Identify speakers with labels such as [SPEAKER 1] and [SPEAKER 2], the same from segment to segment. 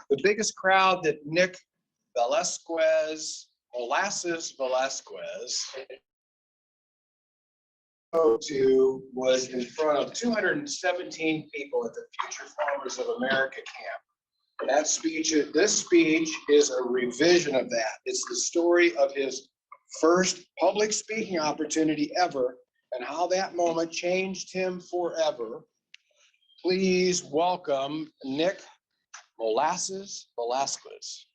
[SPEAKER 1] the biggest crowd that Nick Molasses Velasquez to was in front of 217 people at the Future Farmers of America camp. This speech is a revision of that. It's the story of his first public speaking opportunity ever and how that moment changed him forever. Please welcome Nick Molasses Velasquez.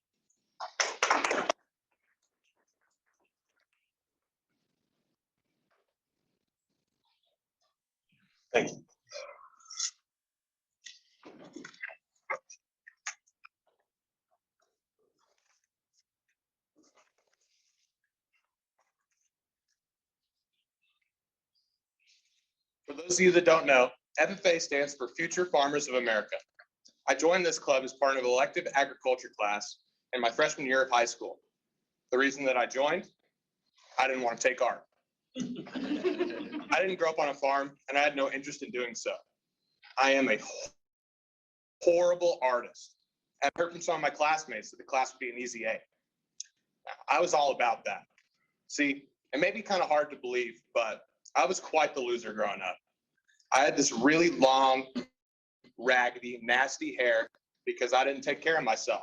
[SPEAKER 1] Thank you.
[SPEAKER 2] For those of you that don't know, FFA stands for Future Farmers of America. I joined this club as part of an elective agriculture class in my freshman year of high school. The reason that I joined, I didn't want to take art. I didn't grow up on a farm, and I had no interest in doing so. I am a horrible artist. I've heard from some of my classmates that the class would be an easy A. I was all about that. See, it may be kind of hard to believe, but I was quite the loser growing up. I had this really long, raggedy, nasty hair because I didn't take care of myself.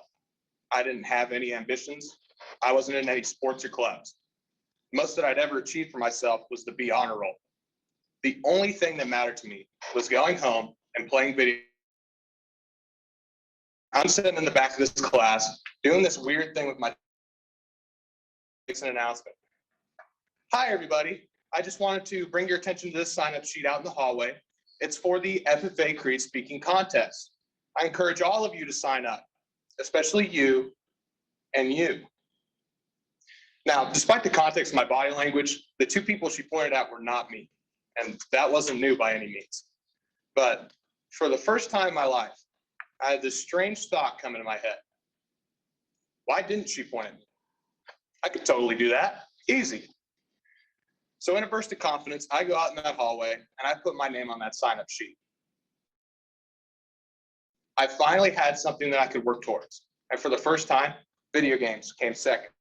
[SPEAKER 2] I didn't have any ambitions. I wasn't in any sports or clubs. Most that I'd ever achieved for myself was the B honor roll. The only thing that mattered to me was going home and playing video. I'm sitting in the back of this class doing this weird thing with my makes an announcement. Hi, everybody. I just wanted to bring your attention to this sign-up sheet out in the hallway. It's for the FFA Creed Speaking Contest. I encourage all of you to sign up, especially you and you. Now, despite the context of my body language, the two people she pointed out were not me, and that wasn't new by any means. But for the first time in my life, I had this strange thought come into my head. Why didn't she point at me? I could totally do that, easy. So in a burst of confidence, I go out in that hallway and I put my name on that sign-up sheet. I finally had something that I could work towards. And for the first time, video games came second.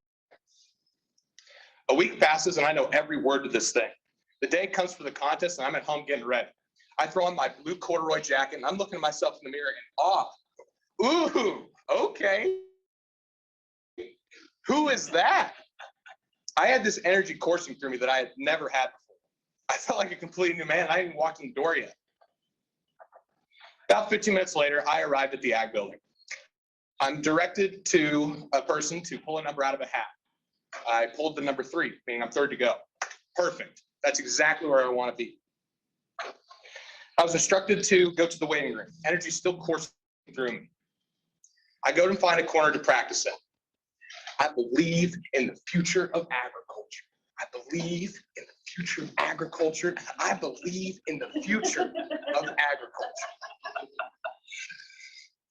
[SPEAKER 2] A week passes and I know every word to this thing. The day comes for the contest and I'm at home getting ready. I throw on my blue corduroy jacket and I'm looking at myself in the mirror in awe. Ooh, okay. Who is that? I had this energy coursing through me that I had never had before. I felt like a completely new man. I hadn't even walked in the door yet. About 15 minutes later, I arrived at the ag building. I'm directed to a person to pull a number out of a hat. I pulled the number 3, meaning I'm third to go. Perfect. That's exactly where I want to be. I was instructed to go to the waiting room. Energy still coursing through me. I go and find a corner to practice in. I believe in the future of agriculture. I believe in the future of agriculture. I believe in the future of agriculture.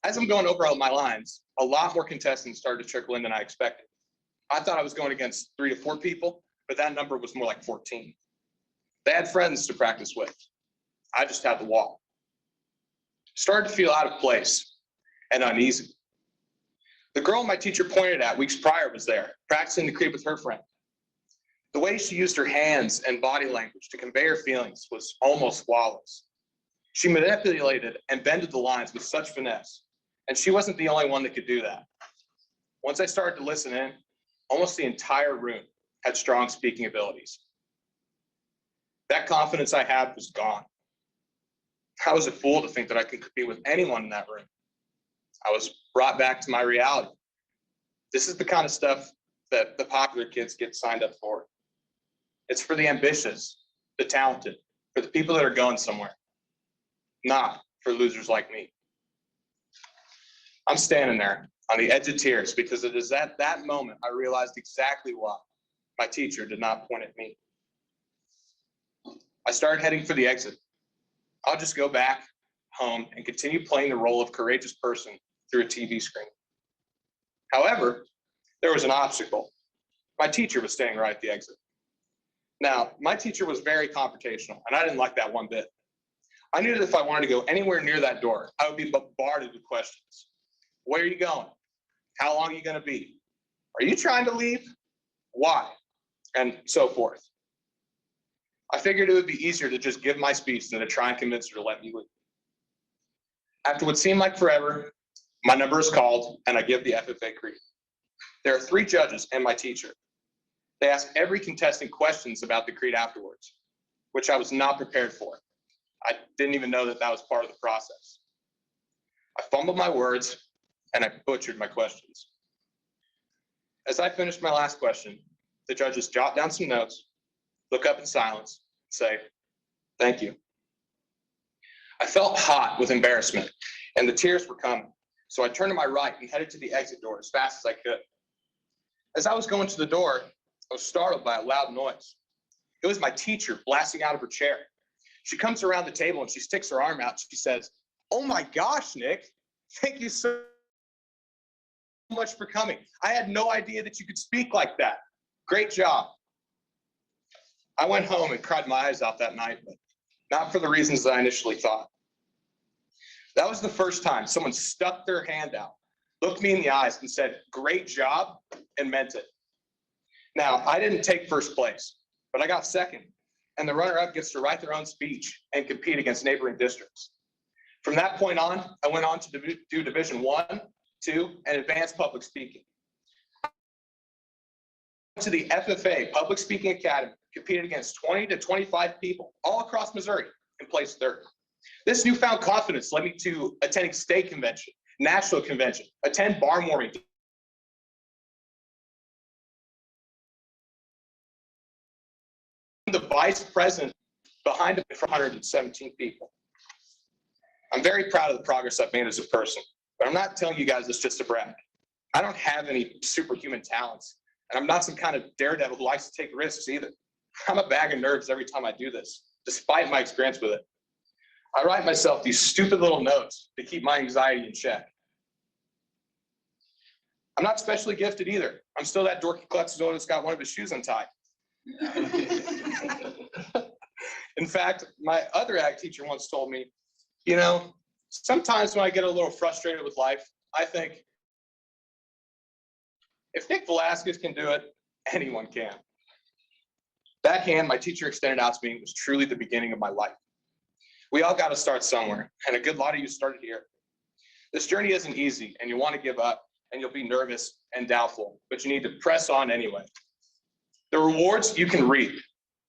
[SPEAKER 2] As I'm going over all my lines, a lot more contestants started to trickle in than I expected. I thought I was going against 3 to 4 people, but that number was more like 14. They had friends to practice with. I just had the wall. Started to feel out of place and uneasy. The girl my teacher pointed at weeks prior was there, practicing the creed with her friend. The way she used her hands and body language to convey her feelings was almost flawless. She manipulated and bended the lines with such finesse, and she wasn't the only one that could do that. Once I started to listen in, almost the entire room had strong speaking abilities. That confidence I had was gone. I was a fool to think that I could compete with anyone in that room. I was brought back to my reality. This is the kind of stuff that the popular kids get signed up for. It's for the ambitious, the talented, for the people that are going somewhere, not for losers like me. I'm standing there on the edge of tears because it is at that moment I realized exactly why my teacher did not point at me. I started heading for the exit. I'll just go back home and continue playing the role of courageous person through a TV screen. However, there was an obstacle. My teacher was standing right at the exit. Now, my teacher was very confrontational, and I didn't like that one bit. I knew that if I wanted to go anywhere near that door, I would be bombarded with questions. Where are you going? How long are you going to be? Are you trying to leave? Why? And so forth. I figured it would be easier to just give my speech than to try and convince her to let me leave. After what seemed like forever, my number is called and I give the FFA creed. There are 3 judges and my teacher. They ask every contestant questions about the creed afterwards, which I was not prepared for. I didn't even know that that was part of the process. I fumbled my words and I butchered my questions. As I finished my last question, the judges jot down some notes, look up in silence, and say, "Thank you." I felt hot with embarrassment and the tears were coming. So I turned to my right and headed to the exit door as fast as I could. As I was going to the door, I was startled by a loud noise. It was my teacher blasting out of her chair. She comes around the table and she sticks her arm out. She says, "Oh my gosh, Nick, thank you so much for coming. I had no idea that you could speak like that. Great job." I went home and cried my eyes out that night, but not for the reasons that I initially thought. That was the first time someone stuck their hand out, looked me in the eyes and said, "Great job," and meant it. Now, I didn't take first place, but I got second, and the runner-up gets to write their own speech and compete against neighboring districts. From that point on, I went on to do Division 1, 2, and advanced public speaking. To the FFA Public Speaking Academy, competed against 20 to 25 people all across Missouri and placed third. This newfound confidence led me to attending state convention, national convention, attend barn warming. The vice president behind it for 117 people. I'm very proud of the progress I've made as a person, but I'm not telling you guys this just to brag. I don't have any superhuman talents, and I'm not some kind of daredevil who likes to take risks either. I'm a bag of nerves every time I do this, despite my experience with it. I write myself these stupid little notes to keep my anxiety in check. I'm not specially gifted either. I'm still that dorky klutz that's got one of his shoes untied. In fact, my other ag teacher once told me, sometimes when I get a little frustrated with life, I think, if Nick Velasquez can do it, anyone can. That hand my teacher extended out to me was truly the beginning of my life. We all got to start somewhere, and a good lot of you started here. This journey isn't easy, and you'll want to give up, and you'll be nervous and doubtful, but you need to press on anyway. The rewards you can reap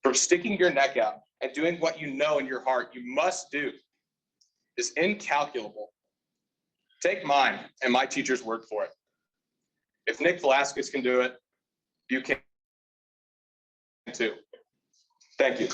[SPEAKER 2] from sticking your neck out and doing what you know in your heart you must do is incalculable. Take mine and my teacher's word for it. If Nick Velasquez can do it, you can too. Thank you.